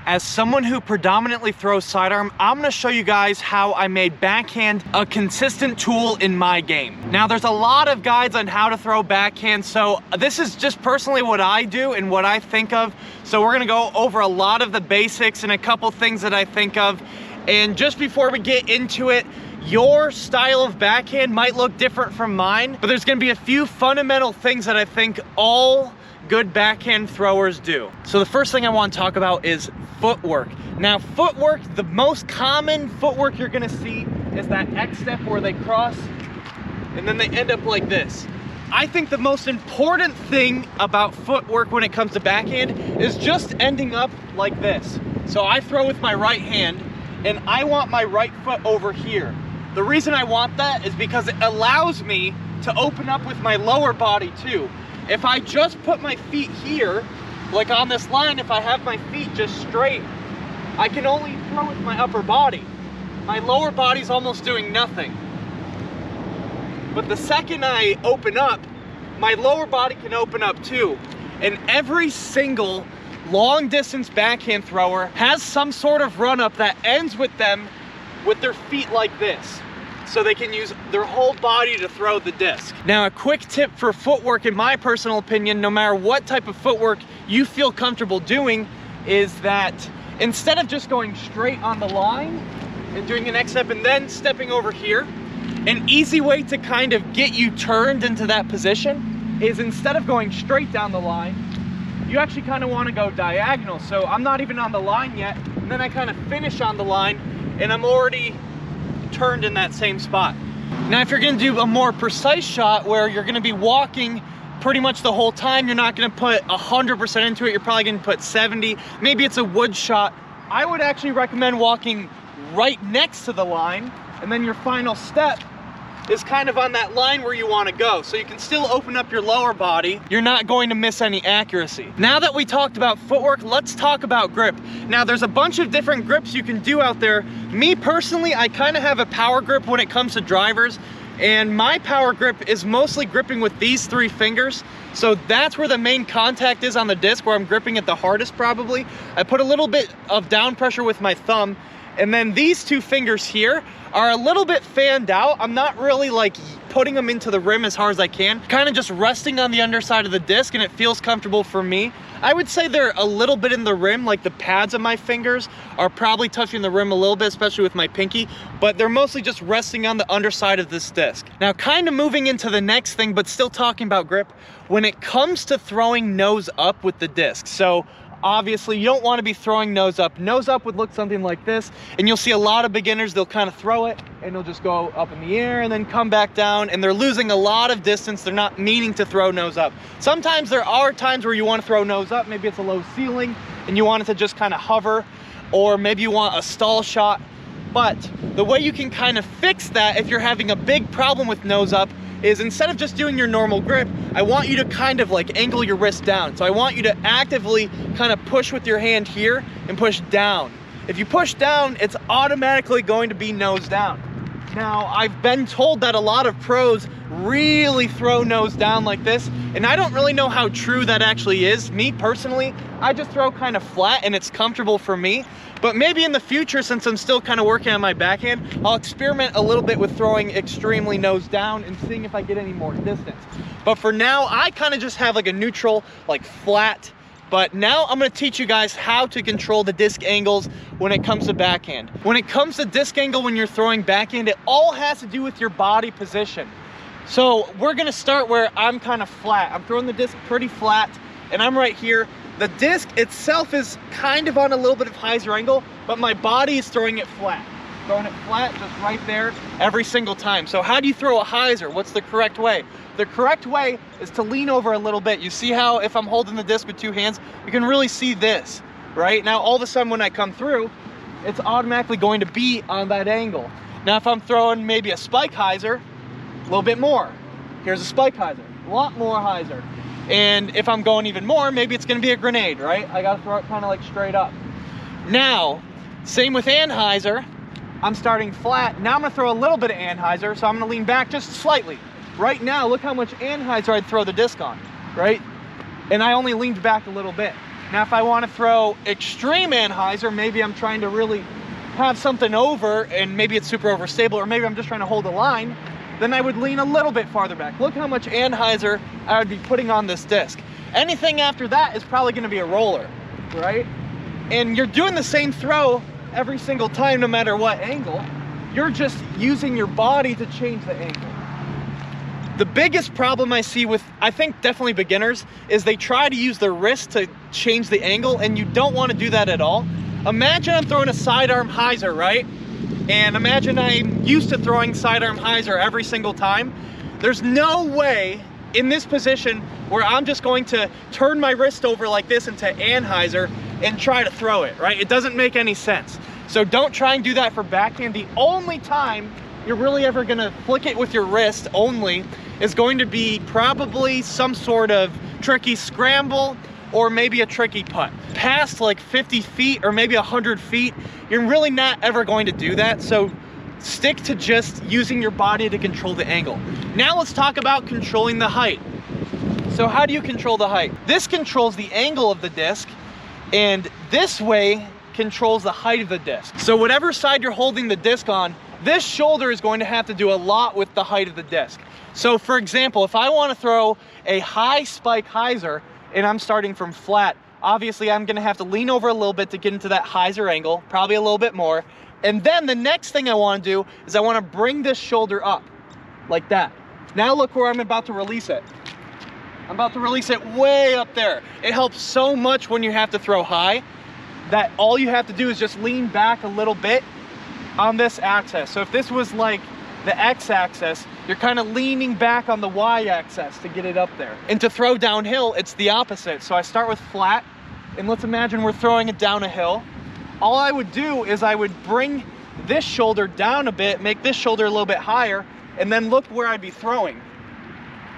As someone who predominantly throws sidearm, I'm gonna show you guys how I made backhand a consistent tool in my game. Now, there's a lot of guides on how to throw backhand, so this is just personally what I do and what I think of. So we're gonna go over a lot of the basics and a couple things that I think of. And just before we get into it, your style of backhand might look different from mine, but there's gonna be a few fundamental things that I think all good backhand throwers do. So the first thing I want to talk about is footwork. Now, footwork, the most common footwork you're gonna see is that X step where they cross and then they end up like this. I think the most important thing about footwork when it comes to backhand is just ending up like this. So I throw with my right hand and I want my right foot over here. The reason I want that is because it allows me to open up with my lower body too. If I just put my feet here, like on this line, if I have my feet just straight, I can only throw with my upper body. My lower body's almost doing nothing. But the second I open up, my lower body can open up too. And every single long distance backhand thrower has some sort of run up that ends with them with their feet like this, so they can use their whole body to throw the disc. Now, a quick tip for footwork, in my personal opinion, no matter what type of footwork you feel comfortable doing, is that instead of just going straight on the line and doing an X step and then stepping over here, an easy way to kind of get you turned into that position is instead of going straight down the line, you actually kind of want to go diagonal. So I'm not even on the line yet, and then I kind of finish on the line and I'm already turned in that same spot. Now, if you're gonna do a more precise shot where you're gonna be walking pretty much the whole time, you're not gonna put 100% into it, you're probably gonna put 70, maybe it's a wood shot, I would actually recommend walking right next to the line, and then your final step is kind of on that line where you want to go, so you can still open up your lower body. You're not going to miss any accuracy. Now that we talked about footwork, let's talk about grip. Now, there's a bunch of different grips you can do out there. Me personally, I kind of have a power grip when it comes to drivers, and my power grip is mostly gripping with these 3 fingers. So that's where the main contact is on the disc, where I'm gripping it the hardest probably. I put a little bit of down pressure with my thumb, and then these 2 fingers here are a little bit fanned out. I'm not really like putting them into the rim as hard as I can, kind of just resting on the underside of the disc, and it feels comfortable for me. I would say they're a little bit in the rim, like the pads of my fingers are probably touching the rim a little bit, especially with my pinky, but they're mostly just resting on the underside of this disc. Now, kind of moving into the next thing, but still talking about grip, when it comes to throwing nose up with the disc. So obviously, you don't want to be throwing nose up. Nose up would look something like this, and you'll see a lot of beginners, they'll kind of throw it, and they'll just go up in the air and then come back down, and they're losing a lot of distance. They're not meaning to throw nose up. Sometimes there are times where you want to throw nose up. Maybe it's a low ceiling, and you want it to just kind of hover, or maybe you want a stall shot. But the way you can kind of fix that if you're having a big problem with nose up is instead of just doing your normal grip, I want you to kind of like angle your wrist down. So I want you to actively kind of push with your hand here and push down. If you push down, it's automatically going to be nose down. Now, I've been told that a lot of pros really throw nose down like this, and I don't really know how true that actually is. Me personally, I just throw kind of flat and it's comfortable for me. But maybe in the future, since I'm still kind of working on my backhand, I'll experiment a little bit with throwing extremely nose down and seeing if I get any more distance. But for now, I kind of just have like a neutral, like flat. But now I'm going to teach you guys how to control the disc angles when it comes to backhand. When it comes to disc angle when you're throwing backhand, it all has to do with your body position. So we're going to start where I'm kind of flat. I'm throwing the disc pretty flat, and I'm right here. The disc itself is kind of on a little bit of hyzer angle, but my body is throwing it flat. Throwing it flat just right there every single time. So how do you throw a hyzer? What's the correct way? The correct way is to lean over a little bit. You see how if I'm holding the disc with 2 hands, you can really see this, right? Now all of a sudden when I come through, it's automatically going to be on that angle. Now if I'm throwing maybe a spike hyzer, a little bit more. Here's a spike hyzer, a lot more hyzer. And if I'm going even more, maybe it's gonna be a grenade, right? I gotta throw it kind of like straight up. Now, same with Anheuser. I'm starting flat. Now I'm gonna throw a little bit of Anheuser, so I'm gonna lean back just slightly. Right now, look how much Anheuser I'd throw the disc on, right? And I only leaned back a little bit. Now, if I want to throw extreme anhyzer, maybe I'm trying to really have something over and maybe it's super overstable, or maybe I'm just trying to hold a line, then I would lean a little bit farther back. Look how much anhyzer I would be putting on this disc. Anything after that is probably going to be a roller, right? And you're doing the same throw every single time, no matter what angle. You're just using your body to change the angle. The biggest problem I see with, I think definitely beginners, is they try to use their wrist to change the angle, and you don't want to do that at all. Imagine I'm throwing a sidearm hyzer, right? And imagine I'm used to throwing sidearm hyzer every single time. There's no way in this position where I'm just going to turn my wrist over like this into anhyzer and try to throw it, right? It doesn't make any sense. So don't try and do that for backhand. The only time you're really ever gonna flick it with your wrist only is going to be probably some sort of tricky scramble or maybe a tricky putt. Past like 50 feet or maybe 100 feet, you're really not ever going to do that. So stick to just using your body to control the angle. Now let's talk about controlling the height. So how do you control the height? This controls the angle of the disc, and this way controls the height of the disc. So whatever side you're holding the disc on, this shoulder is going to have to do a lot with the height of the disc. So for example, if I want to throw a high spike hyzer and I'm starting from flat, obviously I'm going to have to lean over a little bit to get into that hyzer angle, probably a little bit more. And then the next thing I want to do is I want to bring this shoulder up like that. Now look where I'm about to release it. I'm about to release it way up there. It helps so much when you have to throw high that all you have to do is just lean back a little bit on this axis. So if this was like the x-axis, you're kind of leaning back on the y-axis to get it up there. And to throw downhill, it's the opposite. So I start with flat, and let's imagine we're throwing it down a hill. All I would do is I would bring this shoulder down a bit, make this shoulder a little bit higher, and then look where I'd be throwing.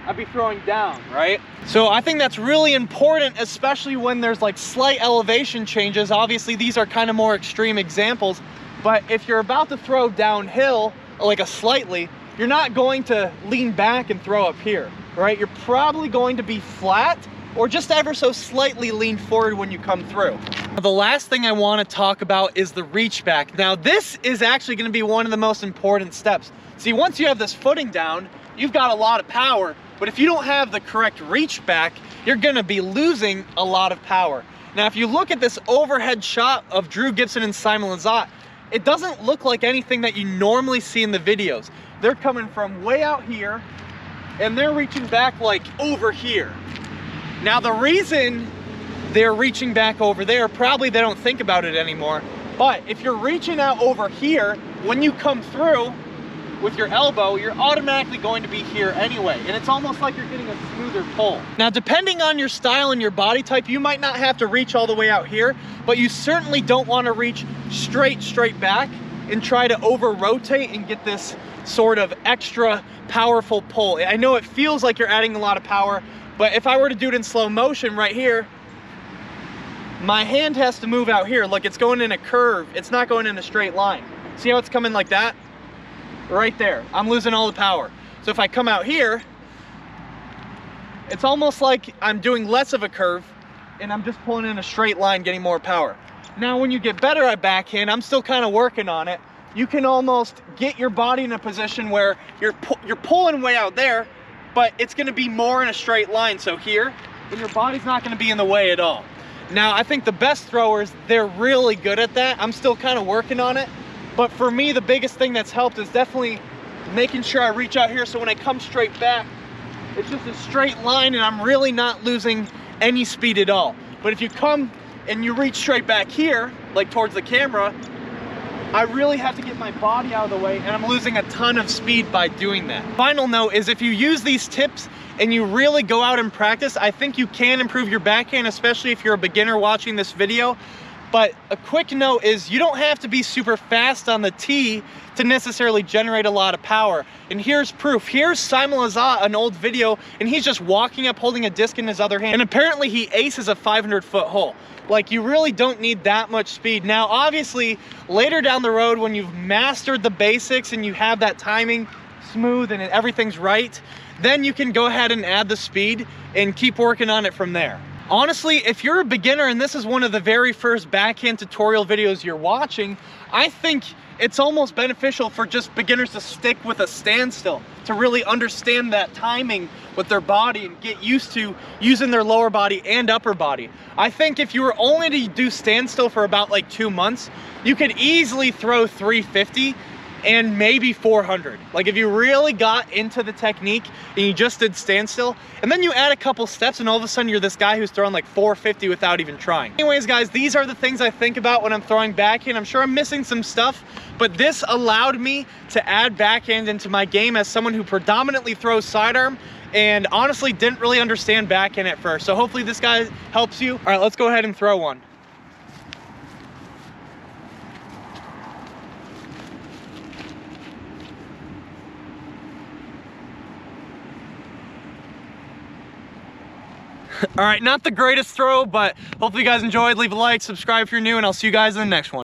I'd be throwing down, right? So I think that's really important, especially when there's like slight elevation changes. Obviously, these are kind of more extreme examples, but if you're about to throw downhill, like a slightly, you're not going to lean back and throw up here, right? You're probably going to be flat or just ever so slightly lean forward when you come through. The last thing I want to talk about is the reach back. Now, this is actually going to be one of the most important steps. See, once you have this footing down, you've got a lot of power, but if you don't have the correct reach back, you're going to be losing a lot of power. Now, if you look at this overhead shot of Drew Gibson and Simon Lizotte, it doesn't look like anything that you normally see in the videos. They're coming from way out here and they're reaching back like over here. Now, the reason they're reaching back over there, probably they don't think about it anymore, but if you're reaching out over here, when you come through with your elbow, you're automatically going to be here anyway, and it's almost like you're getting a smoother pull. Now, depending on your style and your body type, you might not have to reach all the way out here, but you certainly don't want to reach straight back and try to over rotate and get this sort of extra powerful pull. I know it feels like you're adding a lot of power, but if I were to do it in slow motion right here, my hand has to move out here. Look, it's going in a curve. It's not going in a straight line. See how it's coming like that? Right there. I'm losing all the power. So if I come out here, it's almost like I'm doing less of a curve and I'm just pulling in a straight line, getting more power. Now, when you get better at backhand, I'm still kind of working on it. You can almost get your body in a position where you're pulling way out there, but it's going to be more in a straight line. So here, and your body's not going to be in the way at all. Now, I think the best throwers, they're really good at that. I'm still kind of working on it. But for me, the biggest thing that's helped is definitely making sure I reach out here so when I come straight back, it's just a straight line and I'm really not losing any speed at all. But if you come and you reach straight back here, like towards the camera, I really have to get my body out of the way and I'm losing a ton of speed by doing that. Final note is if you use these tips and you really go out and practice, I think you can improve your backhand, especially if you're a beginner watching this video. But a quick note is you don't have to be super fast on the tee to necessarily generate a lot of power. And here's proof. Here's Simon Lizotte, an old video, and he's just walking up holding a disc in his other hand. And apparently he aces a 500-foot hole. Like, you really don't need that much speed. Now, obviously, later down the road when you've mastered the basics and you have that timing smooth and everything's right, then you can go ahead and add the speed and keep working on it from there. Honestly, if you're a beginner and this is one of the very first backhand tutorial videos you're watching, I think it's almost beneficial for just beginners to stick with a standstill, to really understand that timing with their body and get used to using their lower body and upper body. I think if you were only to do standstill for about like 2 months, you could easily throw 350 and maybe 400. Like if you really got into the technique and you just did standstill, and then you add a couple steps and all of a sudden you're this guy who's throwing like 450 without even trying. Anyways, guys, these are the things I think about when I'm throwing backhand. I'm sure I'm missing some stuff, but this allowed me to add backhand into my game as someone who predominantly throws sidearm and honestly didn't really understand backhand at first. So hopefully this guy helps you. All right, let's go ahead and throw one. All right, not the greatest throw, but hopefully you guys enjoyed. Leave a like, subscribe if you're new, and I'll see you guys in the next one.